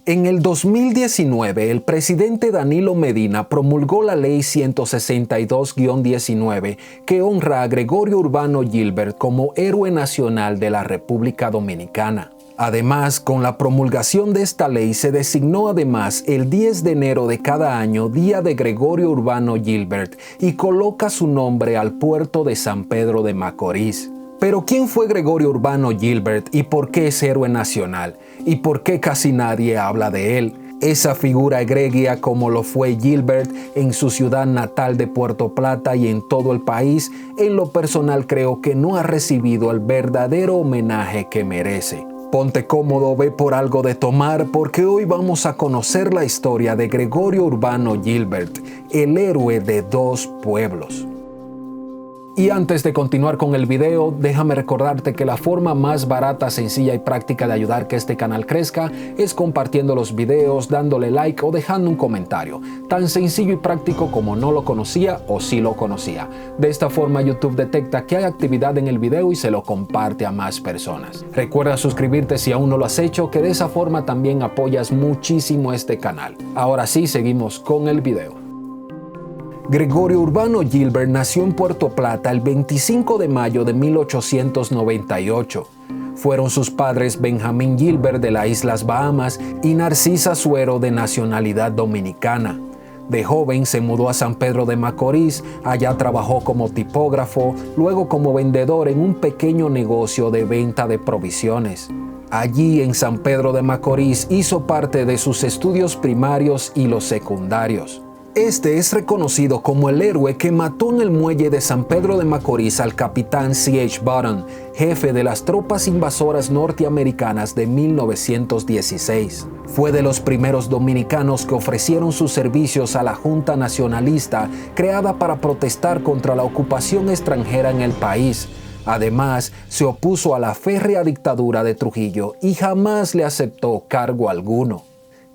En el 2019, el presidente Danilo Medina promulgó la Ley 162-19 que honra a Gregorio Urbano Gilbert como héroe nacional de la República Dominicana. Además, con la promulgación de esta ley se designó además el 10 de enero de cada año Día de Gregorio Urbano Gilbert y coloca su nombre al puerto de San Pedro de Macorís. Pero ¿quién fue Gregorio Urbano Gilbert y por qué es héroe nacional? ¿Y por qué casi nadie habla de él? Esa figura egregia como lo fue Gilbert en su ciudad natal de Puerto Plata y en todo el país, en lo personal creo que no ha recibido el verdadero homenaje que merece. Ponte cómodo, ve por algo de tomar, porque hoy vamos a conocer la historia de Gregorio Urbano Gilbert, el héroe de dos pueblos. Y antes de continuar con el video, déjame recordarte que la forma más barata, sencilla y práctica de ayudar que este canal crezca es compartiendo los videos, dándole like o dejando un comentario. Tan sencillo y práctico como no lo conocía o sí lo conocía. De esta forma YouTube detecta que hay actividad en el video y se lo comparte a más personas. Recuerda suscribirte si aún no lo has hecho, que de esa forma también apoyas muchísimo este canal. Ahora sí, seguimos con el video. Gregorio Urbano Gilbert nació en Puerto Plata el 25 de mayo de 1898. Fueron sus padres Benjamín Gilbert de las Islas Bahamas y Narcisa Suero de nacionalidad dominicana. De joven se mudó a San Pedro de Macorís, allá trabajó como tipógrafo, luego como vendedor en un pequeño negocio de venta de provisiones. Allí en San Pedro de Macorís hizo parte de sus estudios primarios y los secundarios. Este es reconocido como el héroe que mató en el muelle de San Pedro de Macorís al capitán C.H. Button, jefe de las tropas invasoras norteamericanas de 1916. Fue de los primeros dominicanos que ofrecieron sus servicios a la Junta Nacionalista, creada para protestar contra la ocupación extranjera en el país. Además, se opuso a la férrea dictadura de Trujillo y jamás le aceptó cargo alguno.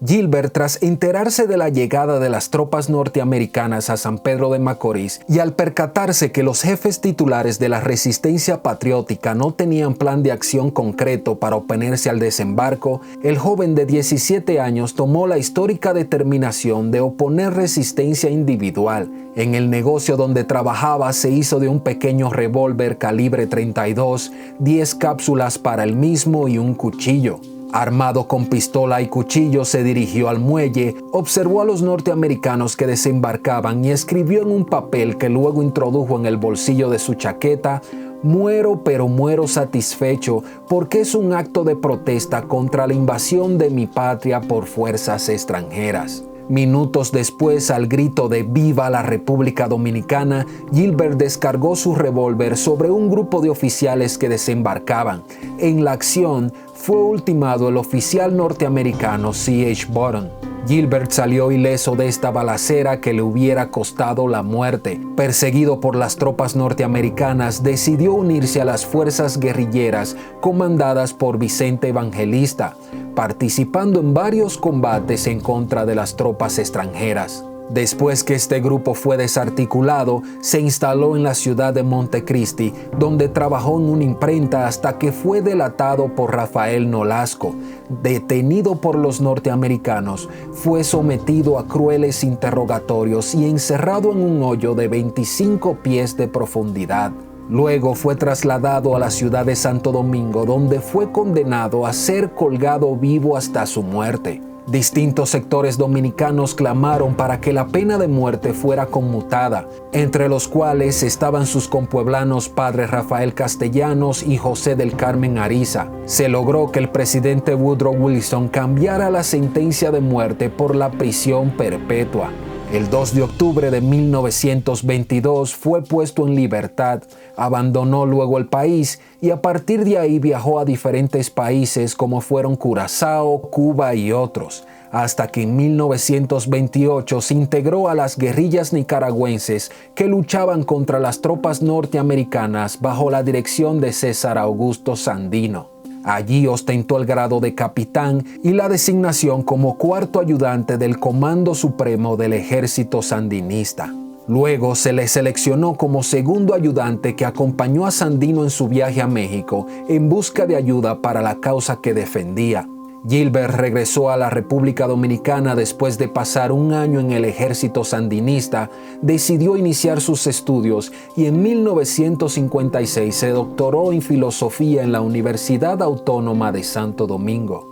Gilbert, tras enterarse de la llegada de las tropas norteamericanas a San Pedro de Macorís y al percatarse que los jefes titulares de la resistencia patriótica no tenían plan de acción concreto para oponerse al desembarco, el joven de 17 años tomó la histórica determinación de oponer resistencia individual. En el negocio donde trabajaba se hizo de un pequeño revólver calibre 32, 10 cápsulas para el mismo y un cuchillo. Armado con pistola y cuchillo, se dirigió al muelle, observó a los norteamericanos que desembarcaban y escribió en un papel que luego introdujo en el bolsillo de su chaqueta: "Muero, pero muero satisfecho, porque es un acto de protesta contra la invasión de mi patria por fuerzas extranjeras". Minutos después, al grito de "¡Viva la República Dominicana!", Gilbert descargó su revólver sobre un grupo de oficiales que desembarcaban. En la acción, fue ultimado el oficial norteamericano C.H. Button. Gilbert salió ileso de esta balacera que le hubiera costado la muerte. Perseguido por las tropas norteamericanas, decidió unirse a las fuerzas guerrilleras comandadas por Vicente Evangelista, participando en varios combates en contra de las tropas extranjeras. Después que este grupo fue desarticulado, se instaló en la ciudad de Montecristi, donde trabajó en una imprenta hasta que fue delatado por Rafael Nolasco. Detenido por los norteamericanos, fue sometido a crueles interrogatorios y encerrado en un hoyo de 25 pies de profundidad. Luego fue trasladado a la ciudad de Santo Domingo, donde fue condenado a ser colgado vivo hasta su muerte. Distintos sectores dominicanos clamaron para que la pena de muerte fuera conmutada, entre los cuales estaban sus compueblanos padre Rafael Castellanos y José del Carmen Ariza. Se logró que el presidente Woodrow Wilson cambiara la sentencia de muerte por la prisión perpetua. El 2 de octubre de 1922 fue puesto en libertad, abandonó luego el país y a partir de ahí viajó a diferentes países como fueron Curazao, Cuba y otros, hasta que en 1928 se integró a las guerrillas nicaragüenses que luchaban contra las tropas norteamericanas bajo la dirección de César Augusto Sandino. Allí ostentó el grado de capitán y la designación como cuarto ayudante del Comando Supremo del Ejército Sandinista. Luego se le seleccionó como segundo ayudante que acompañó a Sandino en su viaje a México en busca de ayuda para la causa que defendía. Gilbert regresó a la República Dominicana después de pasar un año en el ejército sandinista, decidió iniciar sus estudios y en 1956 se doctoró en filosofía en la Universidad Autónoma de Santo Domingo.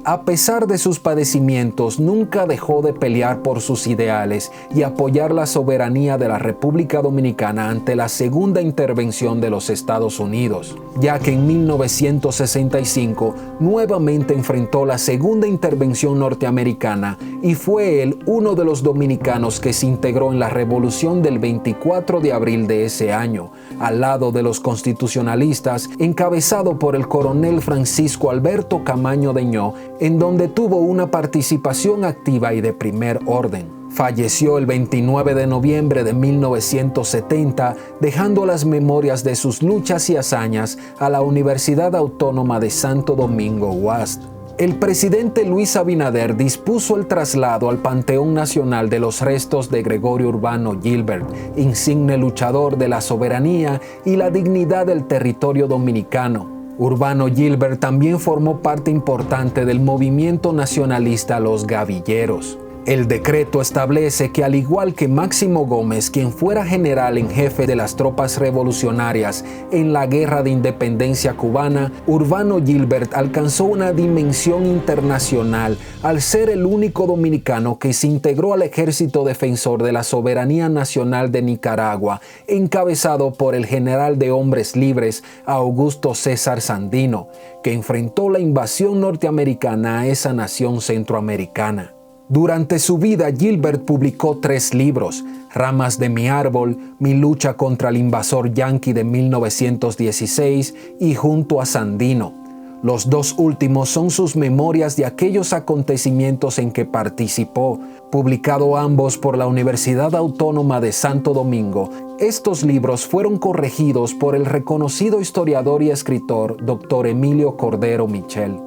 A pesar de sus padecimientos, nunca dejó de pelear por sus ideales y apoyar la soberanía de la República Dominicana ante la segunda intervención de los Estados Unidos, ya que en 1965 nuevamente enfrentó la segunda intervención norteamericana y fue él uno de los dominicanos que se integró en la revolución del 24 de abril de ese año, al lado de los constitucionalistas, encabezado por el coronel Francisco Alberto Camaño Deñó, en donde tuvo una participación activa y de primer orden. Falleció el 29 de noviembre de 1970, dejando las memorias de sus luchas y hazañas a la Universidad Autónoma de Santo Domingo, UASD. El presidente Luis Abinader dispuso el traslado al Panteón Nacional de los restos de Gregorio Urbano Gilbert, insigne luchador de la soberanía y la dignidad del territorio dominicano. Urbano Gilbert también formó parte importante del movimiento nacionalista Los Gavilleros. El decreto establece que, al igual que Máximo Gómez, quien fuera general en jefe de las tropas revolucionarias en la Guerra de Independencia cubana, Urbano Gilbert alcanzó una dimensión internacional al ser el único dominicano que se integró al Ejército Defensor de la Soberanía Nacional de Nicaragua, encabezado por el general de Hombres Libres Augusto César Sandino, que enfrentó la invasión norteamericana a esa nación centroamericana. Durante su vida, Gilbert publicó 3 libros: Ramas de mi árbol, Mi lucha contra el invasor yanqui de 1916 y Junto a Sandino. Los 2 últimos son sus memorias de aquellos acontecimientos en que participó, publicado ambos por la Universidad Autónoma de Santo Domingo. Estos libros fueron corregidos por el reconocido historiador y escritor Dr. Emilio Cordero Michel.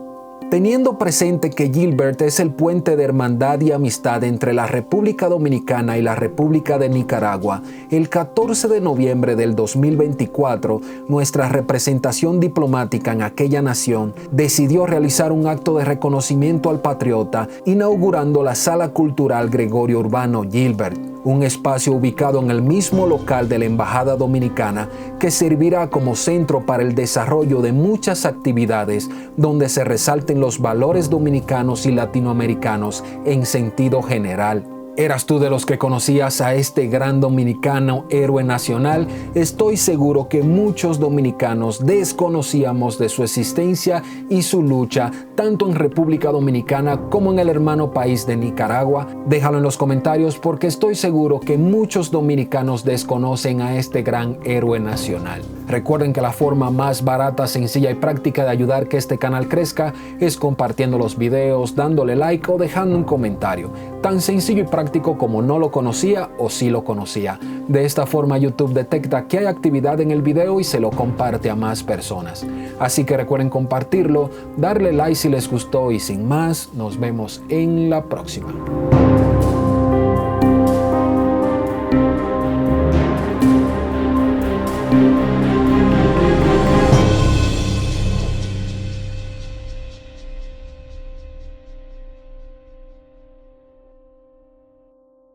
Teniendo presente que Gilbert es el puente de hermandad y amistad entre la República Dominicana y la República de Nicaragua, el 14 de noviembre del 2024, nuestra representación diplomática en aquella nación decidió realizar un acto de reconocimiento al patriota, inaugurando la Sala Cultural Gregorio Urbano Gilbert, un espacio ubicado en el mismo local de la Embajada Dominicana que servirá como centro para el desarrollo de muchas actividades donde se resalten los valores dominicanos y latinoamericanos en sentido general. ¿Eras tú de los que conocías a este gran dominicano héroe nacional? Estoy seguro que muchos dominicanos desconocíamos de su existencia y su lucha, tanto en República Dominicana como en el hermano país de Nicaragua. Déjalo en los comentarios porque estoy seguro que muchos dominicanos desconocen a este gran héroe nacional. Recuerden que la forma más barata, sencilla y práctica de ayudar que este canal crezca es compartiendo los videos, dándole like o dejando un comentario. Tan sencillo y práctico como no lo conocía o sí lo conocía. De esta forma YouTube detecta que hay actividad en el video y se lo comparte a más personas. Así que recuerden compartirlo, darle like si les gustó y sin más, nos vemos en la próxima.